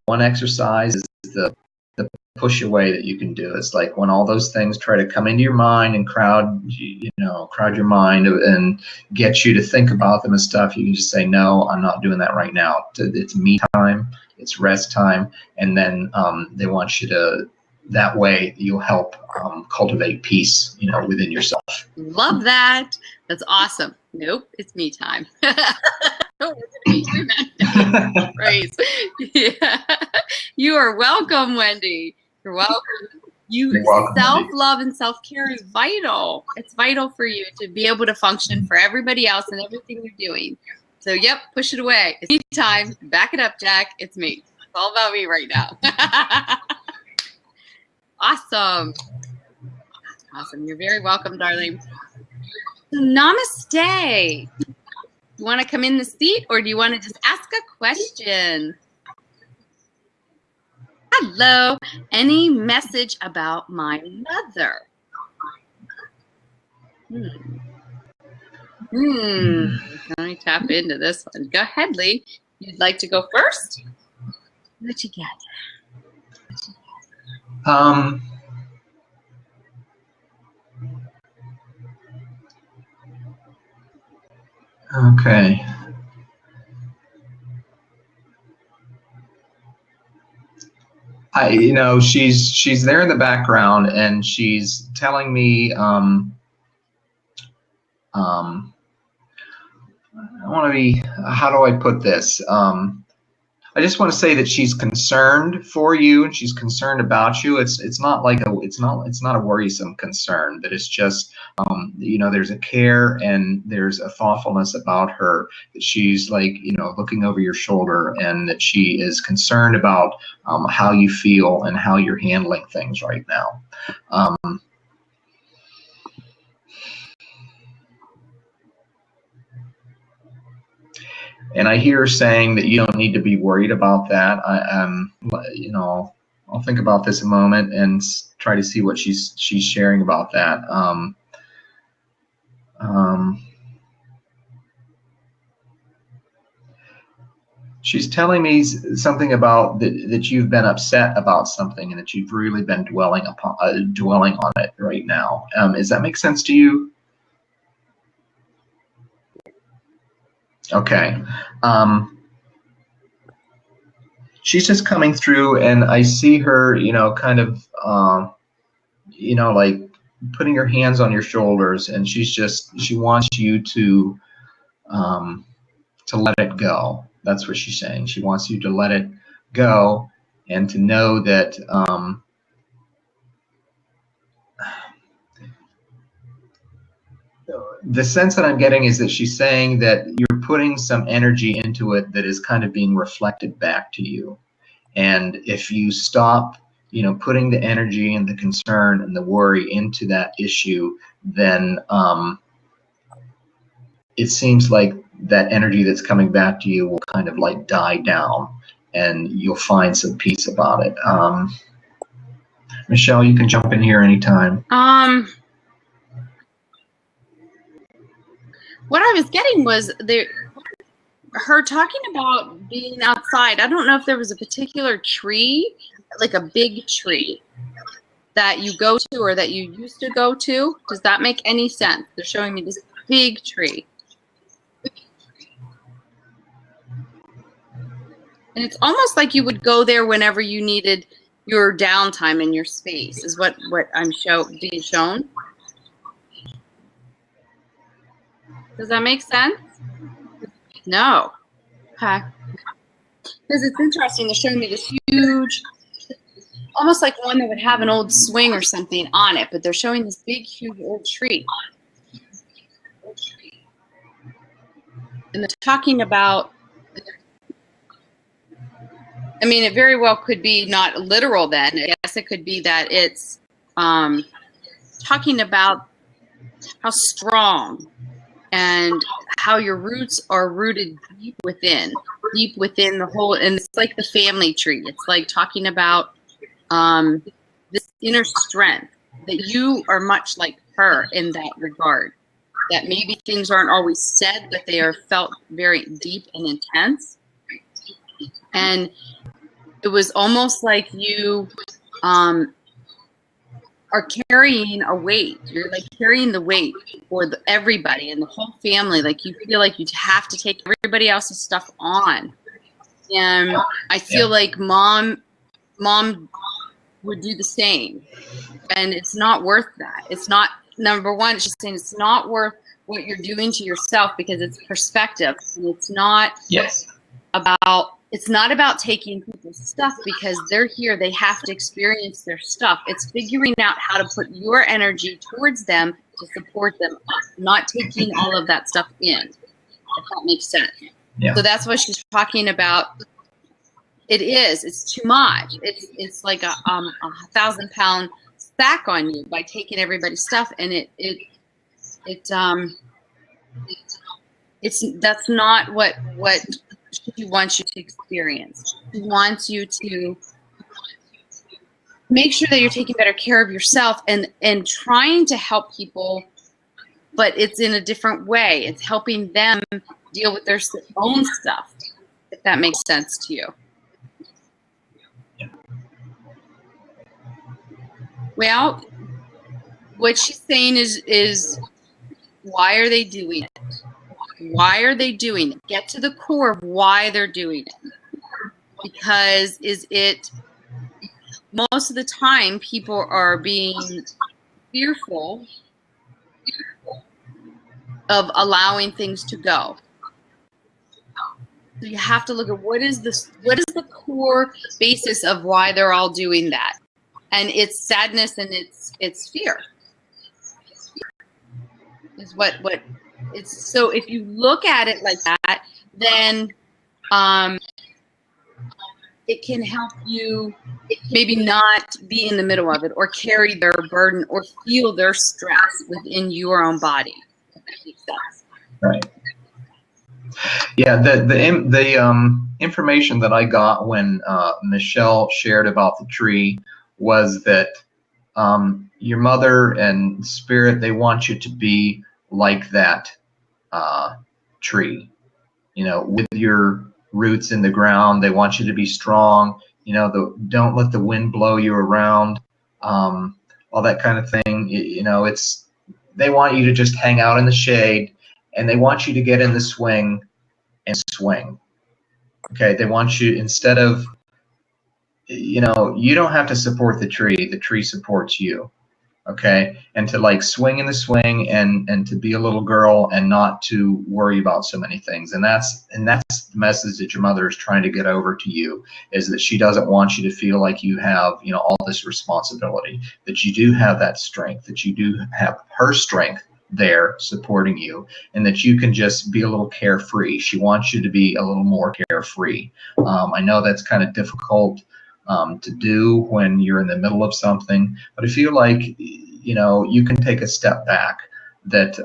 One exercise is the push away that you can do. It's like when all those things try to come into your mind and crowd your mind and get you to think about them and stuff, you can just say, no, I'm not doing that right now. It's me time, it's rest time. And then they want you to, that way you'll help cultivate peace, within yourself. Love that. That's awesome. Nope, it's me time. Praise. Yeah. You are welcome, Wendy. You're welcome. You're welcome. Self-love and self-care is vital. It's vital for you to be able to function for everybody else and everything you're doing. So, yep, push it away. It's me time. Back it up, Jack. It's me. all about me right now. Awesome. Awesome. You're very welcome, darling. Namaste. You want to come in the seat or do you want to just ask a question? Hello. Any message about my mother? Let me tap into this one. Go ahead, Lee. You'd like to go first? What you get? Okay. She's there in the background and she's telling me, I want to be, how do I put this? I just want to say that she's concerned for you and she's concerned about you. It's not like it's not a worrisome concern. That it's just there's a care and there's a thoughtfulness about her, that she's like looking over your shoulder, and that she is concerned about how you feel and how you're handling things right now. And I hear her saying that you don't need to be worried about that. I'll think about this a moment and try to see what she's sharing about that. She's telling me something about that you've been upset about something and that you've really been dwelling on it right now. Does that make sense to you? Okay. She's just coming through and I see her, kind of, like putting her hands on your shoulders, and she wants you to let it go. That's what she's saying. She wants you to let it go and to know that, the sense that I'm getting is that she's saying that you're putting some energy into it that is kind of being reflected back to you. And if you stop, putting the energy and the concern and the worry into that issue, then it seems like that energy that's coming back to you will kind of like die down and you'll find some peace about it. Michelle, you can jump in here anytime. What I was getting was her talking about being outside. I don't know if there was a particular tree, like a big tree, that you go to or that you used to go to. Does that make any sense? They're showing me this big tree. And it's almost like you would go there whenever you needed your downtime in your space, is what I'm being shown. Does that make sense? No. Okay. Because it's interesting. They're showing me this huge, almost like one that would have an old swing or something on it, but they're showing this big, huge old tree. And they're talking about, I mean, it very well could be not literal then. I guess it could be that it's talking about how strong and how your roots are rooted deep within the whole, and it's like the family tree. It's like talking about this inner strength, that you are much like her in that regard, that maybe things aren't always said, but they are felt very deep and intense. And it was almost like you are carrying a weight. You're like carrying the weight for everybody and the whole family. Like you feel like you have to take everybody else's stuff on. And I feel like mom would do the same. And it's not worth that. It's not, number one, it's just saying it's not worth what you're doing to yourself, because it's perspective. And it's not it's not about taking people's stuff, because they're here. They have to experience their stuff. It's figuring out how to put your energy towards them to support them, not taking all of that stuff in, if that makes sense. Yeah. So that's what she's talking about. It is. It's too much. It's like a 1,000-pound sack on you by taking everybody's stuff, and that's not what she wants you to experience. She wants you to make sure that you're taking better care of yourself and trying to help people, but it's in a different way. It's helping them deal with their own stuff, if that makes sense to you. Well, what she's saying is why are they doing it? Why are they doing it? Get to the core of why they're doing it. Because most of the time people are being fearful of allowing things to go. So you have to look at what is the core basis of why they're all doing that. And it's sadness and it's fear. Is what it's. So if you look at it like that, then it can help you maybe not be in the middle of it or carry their burden or feel their stress within your own body. If that makes sense. Right. Yeah, the information that I got when Michelle shared about the tree was that your mother and spirit, they want you to be like that tree, with your roots in the ground. They want you to be strong, don't let the wind blow you around, all that kind of thing. They want you to just hang out in the shade, and they want you to get in the swing and swing. Okay, they want you, instead of, you don't have to support the tree supports you. Okay, and to like swing in the swing and to be a little girl and not to worry about so many things. And that's the message that your mother is trying to get over to you, is that she doesn't want you to feel like you have, all this responsibility, that you do have that strength, that you do have her strength there supporting you, and that you can just be a little carefree. She wants you to be a little more carefree. I know that's kind of difficult to do when you're in the middle of something, but I feel like you can take a step back. That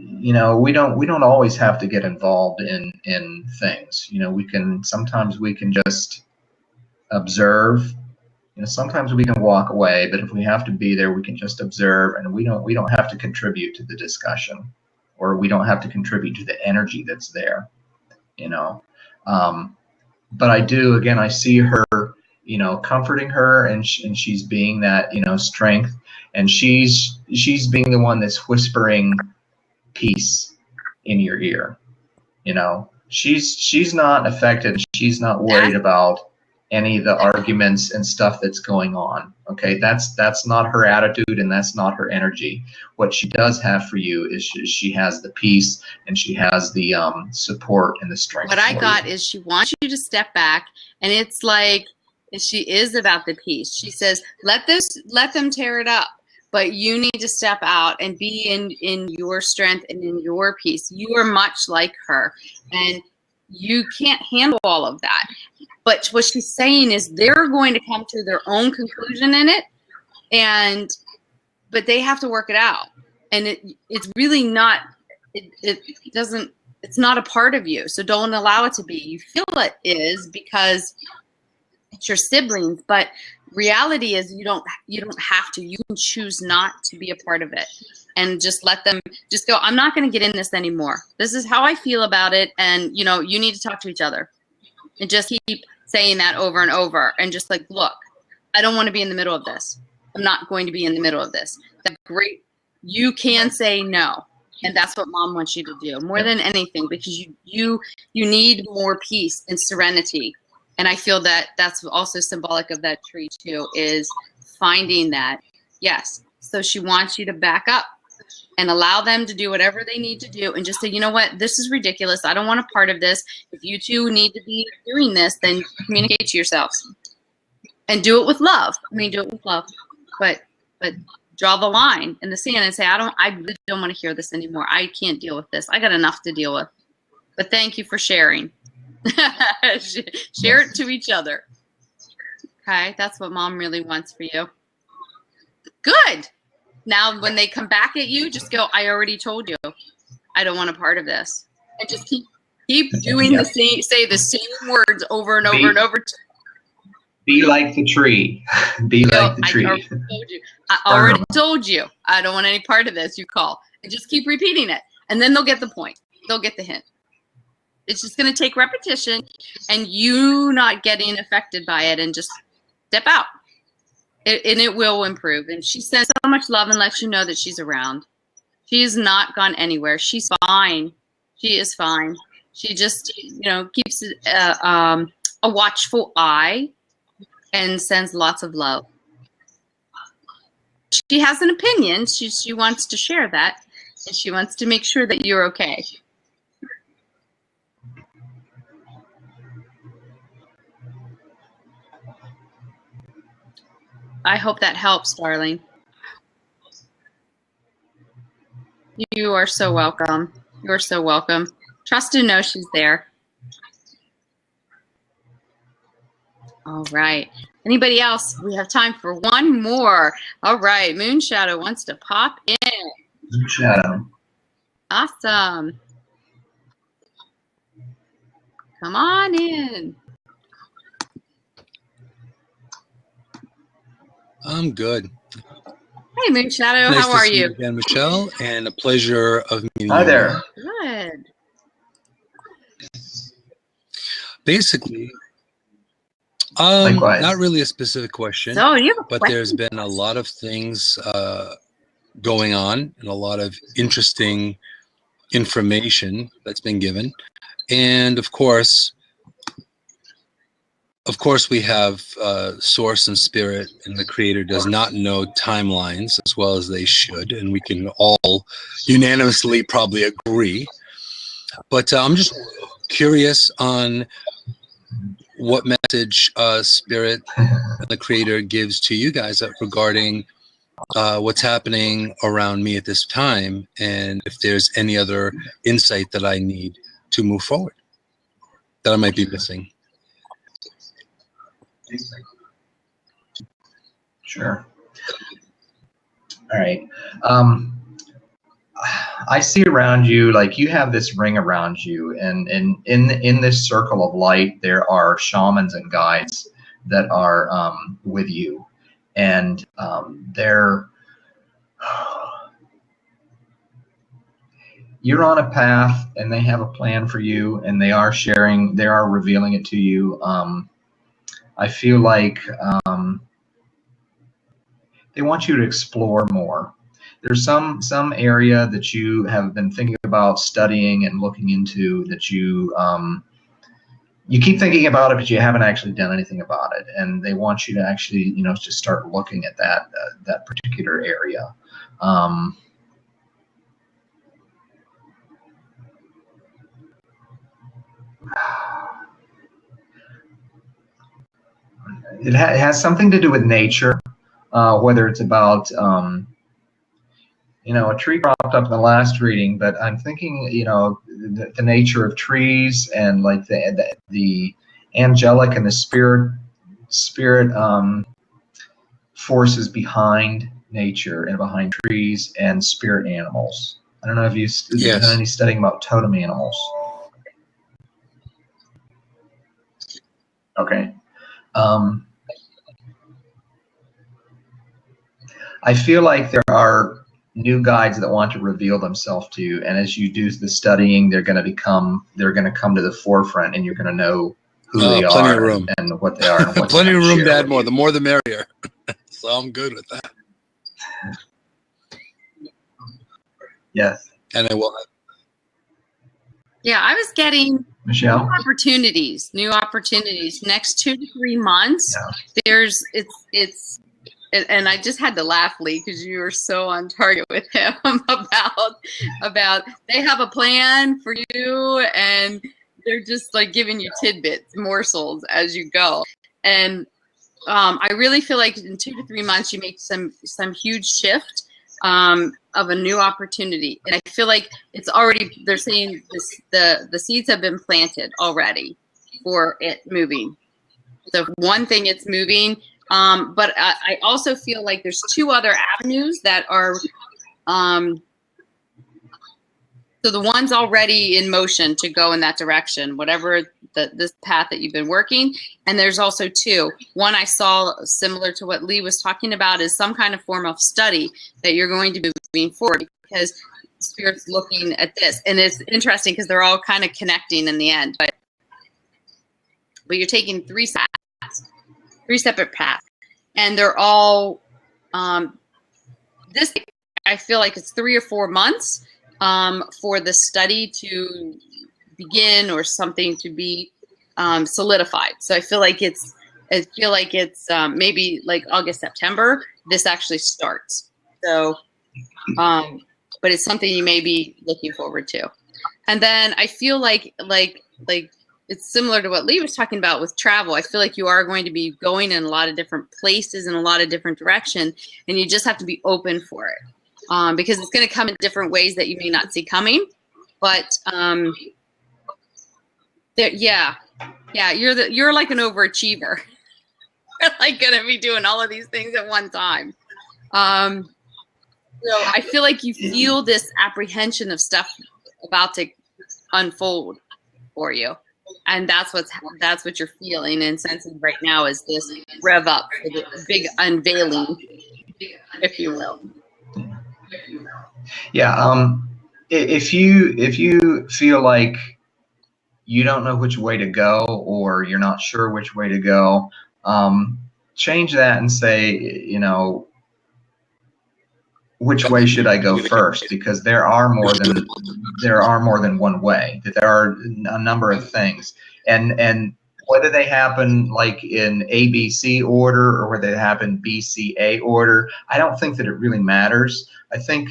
we don't always have to get involved in things. Sometimes we can just observe. Sometimes we can walk away, but if we have to be there, we can just observe, and we don't have to contribute to the discussion, or we don't have to contribute to the energy that's there, But I do, again, I see her, comforting her, and she's being that, strength, and she's being the one that's whispering peace in your ear. She's not affected. She's not worried about any of the arguments and stuff that's going on. Okay, that's not her attitude, and that's not her energy. What she does have for you is she has the peace, and she has the support and the strength. What I got is she wants you to step back, and it's like she is about the peace. She says, let them tear it up, but you need to step out and be in your strength and in your peace. You are much like her, and you can't handle all of that. But what she's saying is they're going to come to their own conclusion in it, but they have to work it out. And it's really not, it's not a part of you. So don't allow it to be. You feel it is because it's your siblings, but reality is you don't have to. You can choose not to be a part of it, and just let them just go, I'm not going to get in this anymore. This is how I feel about it. And you need to talk to each other, and just keep saying that over and over, and just like, look, I don't want to be in the middle of this. I'm not going to be in the middle of this. That's great. You can say no. And that's what Mom wants you to do more than anything, because you need more peace and serenity. And I feel that that's also symbolic of that tree too, is finding that. Yes. So she wants you to back up and allow them to do whatever they need to do, and just say, you know what, this is ridiculous. I don't want a part of this. If you two need to be doing this, then communicate to yourselves and do it with love. I mean, do it with love, but draw the line in the sand and say, I really don't want to hear this anymore. I can't deal with this. I got enough to deal with. But thank you for sharing. Share it to each other. Okay, that's what mom really wants for you. Good. Now, when they come back at you, just go, I already told you. I don't want a part of this. And just keep doing the same, say the same words over and over and over. Be like the tree. Be like the tree. I already told you. I don't want any part of this. You call. And just keep repeating it. And then they'll get the point. They'll get the hint. It's just going to take repetition and you not getting affected by it and just step out. And it will improve. And she sends so much love and lets you know that she's around. She has not gone anywhere. She's fine. She is fine. She just, keeps a watchful eye and sends lots of love. She has an opinion. She wants to share that. And she wants to make sure that you're okay. I hope that helps, darling. You are so welcome. You're so welcome. Trust and know she's there. All right. Anybody else? We have time for one more. All right. Moon Shadow wants to pop in. Moon Shadow. Awesome. Come on in. I'm good. Hey, Moon Shadow. Nice How to are see you? again, Michelle, and a pleasure of meeting Hi you. there. Good. Basically, Likewise. not really a specific question, So you have a but question? there's been a lot of things going on and a lot of interesting information that's been given. And of course we have source and spirit, and the creator does not know timelines as well as they should, and we can all unanimously probably agree. But I'm just curious on what message spirit and the creator gives to you guys regarding what's happening around me at this time, and if there's any other insight that I need to move forward that I might be missing. Sure. All right. I see around you, like you have this ring around you, and in this circle of light, there are shamans and guides that are with you, and you're on a path, and they have a plan for you, and they are revealing it to you. I feel like they want you to explore more. There's some area that you have been thinking about studying and looking into that you keep thinking about it, but you haven't actually done anything about it. And they want you to actually, just start looking at that particular area. It has something to do with nature, whether it's about, a tree cropped up in the last reading, but I'm thinking, the nature of trees and like the angelic and the spirit forces behind nature and behind trees and spirit animals. I don't know if you've done any studying about totem animals. Okay. I feel like there are new guides that want to reveal themselves to you, and as you do the studying, they're going to come to the forefront, and you're going to know who they plenty are of room. and what they are. And what Plenty of room to add more. You. The more the merrier. So I'm good with that. Yes. And I will. Yeah, I was getting Michelle? new opportunities. Next 2 to 3 months, and I just had to laugh, Lee, because you were so on target with him about they have a plan for you, and they're just like giving you tidbits, morsels as you go. And I really feel like in 2 to 3 months you make some huge shift of a new opportunity, and I feel like it's already. They're saying this, the seeds have been planted already for it moving. So one thing, it's moving, but I also feel like there's 2 other avenues that are. So the one's already in motion to go in that direction, whatever this path that you've been working. And there's also 2. One I saw similar to what Lee was talking about is some kind of form of study that you're going to be moving forward, because Spirit's looking at this. And it's interesting because they're all kind of connecting in the end. But you're taking 3 separate paths. And they're all, this, I feel like it's 3 or 4 months for the study to begin or something to be solidified. So I feel like it's maybe like August, September, this actually starts. So, but it's something you may be looking forward to. And then I feel like it's similar to what Lee was talking about with travel. I feel like you are going to be going in a lot of different places in a lot of different directions, and you just have to be open for it. Because it's going to come in different ways that you may not see coming, but you're like an overachiever. You're like going to be doing all of these things at one time. So I feel like you feel this apprehension of stuff about to unfold for you, and that's what you're feeling and sensing right now is this rev up for the big unveiling, if you will. Yeah. If you feel like you don't know which way to go, or you're not sure which way to go, change that and say, which way should I go first? Because there are more than one way. That there are a number of things, and whether they happen like in ABC order or whether they happen BCA order, I don't think that it really matters. I think,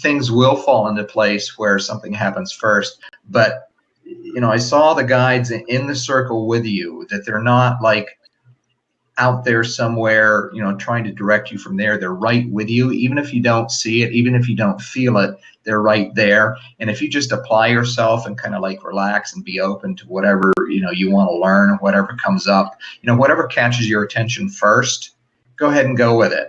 things will fall into place where something happens first. But, I saw the guides in the circle with you, that they're not like out there somewhere, trying to direct you from there. They're right with you. Even if you don't see it, even if you don't feel it, they're right there. And if you just apply yourself and kind of like relax and be open to whatever, you want to learn, whatever comes up, whatever catches your attention first, go ahead and go with it.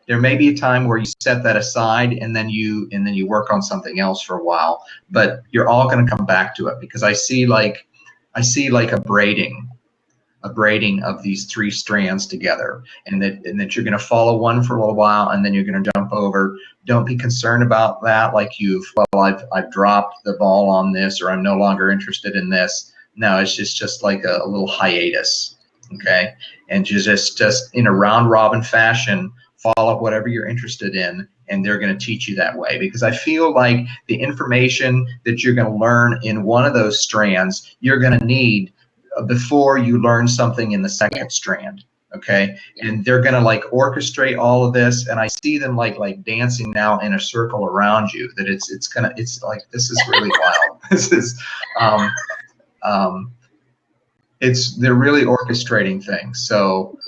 There may be a time where you set that aside and then you work on something else for a while, but you're all going to come back to it, because I see like a braiding of these 3 strands together, and that you're going to follow one for a little while and then you're going to jump over. Don't be concerned about that, like I've dropped the ball on this, or I'm no longer interested in this. No, it's just like a little hiatus. Okay. And just in a round robin fashion, follow whatever you're interested in, and they're going to teach you that way. Because I feel like the information that you're going to learn in one of those strands, you're going to need before you learn something in the second strand. Okay. And they're going to like orchestrate all of this. And I see them like dancing now in a circle around you, that it's like, this is really wild. This is, they're really orchestrating things. So,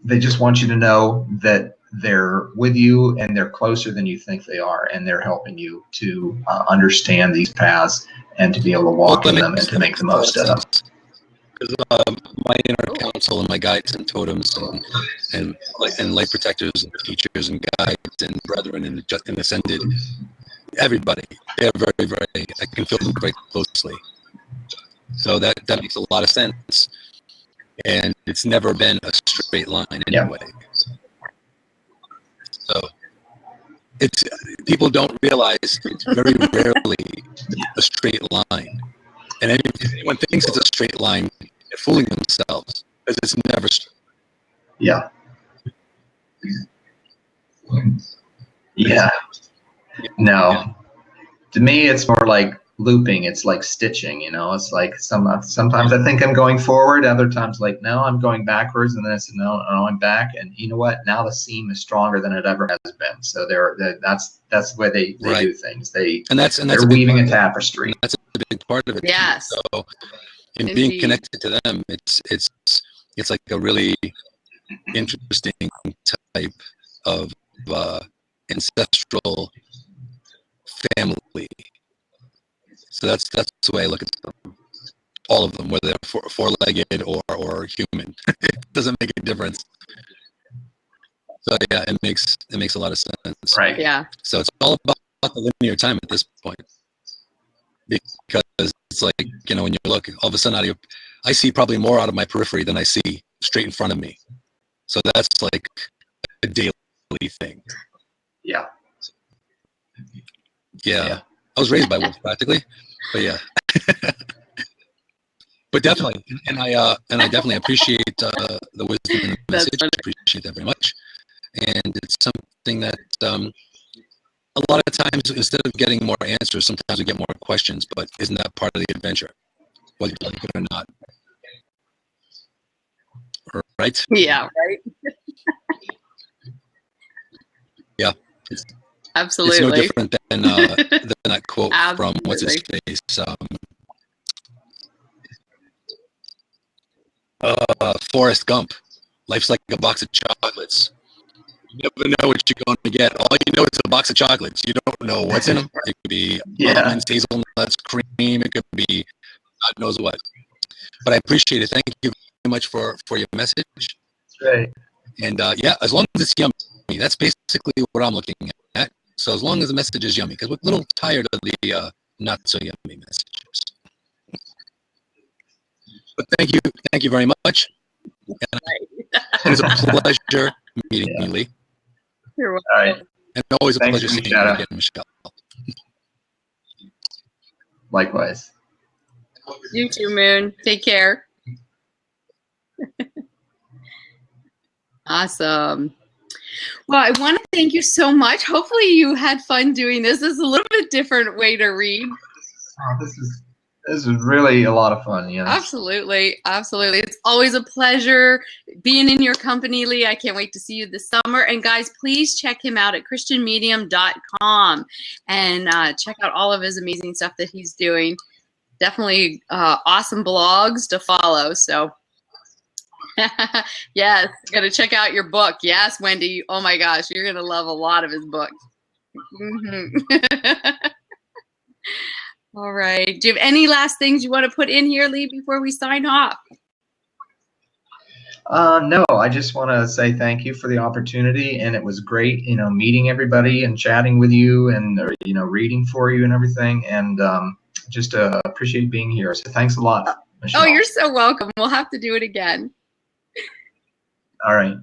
they just want you to know that they're with you and they're closer than you think they are, and they're helping you to understand these paths and to be able to walk in them and to make the most of them. Because my inner council and my guides and totems and light protectors and teachers and guides and brethren and ascended, everybody, they're very, very, I can feel them quite closely. So that makes a lot of sense. And it's never been a straight line anyway. So people don't realize it's very rarely a straight line. And anyone thinks it's a straight line, they're fooling themselves, because it's never straight. Yeah. Yeah. No. To me, it's more like looping. It's like stitching, it's like sometimes I think I'm going forward, other times like, no, I'm going backwards, and then it's no, I'm back. And you know what, now the seam is stronger than it ever has been. So that's the way they do things. They're weaving a tapestry. That's a big part of it. Yes. So in being connected to them, it's It's like a really interesting type of ancestral family. So that's the way I look at them. All of them, whether they're four-legged or human, it doesn't make a difference. So yeah, it makes a lot of sense. Right. Yeah. So it's all about the linear time at this point, because it's like, you know, when you look, all of a sudden I see probably more out of my periphery than I see straight in front of me. So that's like a daily thing. Yeah. Yeah. I was raised by wolves practically, but yeah. But definitely, and I definitely appreciate the wisdom and the That's message. funny. Appreciate that very much, and it's something that a lot of times, instead of getting more answers, sometimes we get more questions. But isn't that part of the adventure, whether you like it or not? Right? Yeah. Right. Yeah. Absolutely. It's no different than that quote from what's his Absolutely. face, Forrest Gump. Life's like a box of chocolates. You never know what you're going to get. All you know is a box of chocolates. You don't know what's in them. It could be almonds, hazelnuts, cream. It could be God knows what. But I appreciate it. Thank you very much for your message. Great. And yeah, as long as it's yummy, that's basically what I'm looking at. So as long as the message is yummy, because we're a little tired of the not so yummy messages. But thank you very much. And it's a pleasure meeting you, Lee. You're All right. And always a Thanks, pleasure seeing you Michelle. again, Michelle. Likewise. You too, Moon. Take care. Awesome. Well, I want to thank you so much. Hopefully you had fun doing this. This is a little bit different way to read. Oh, this is really a lot of fun. Yes. Absolutely. Absolutely. It's always a pleasure being in your company, Lee. I can't wait to see you this summer. And guys, please check him out at christianmedium.com and check out all of his amazing stuff that he's doing. Definitely awesome blogs to follow. So yes, gotta check out your book. Yes, Wendy. Oh my gosh, you're gonna love a lot of his books. All right. Do you have any last things you want to put in here, Lee, before we sign off? No, I just want to say thank you for the opportunity, and it was great, meeting everybody and chatting with you, and reading for you and everything, and just appreciate being here. So thanks a lot, Michelle. Oh, you're so welcome. We'll have to do it again. All right.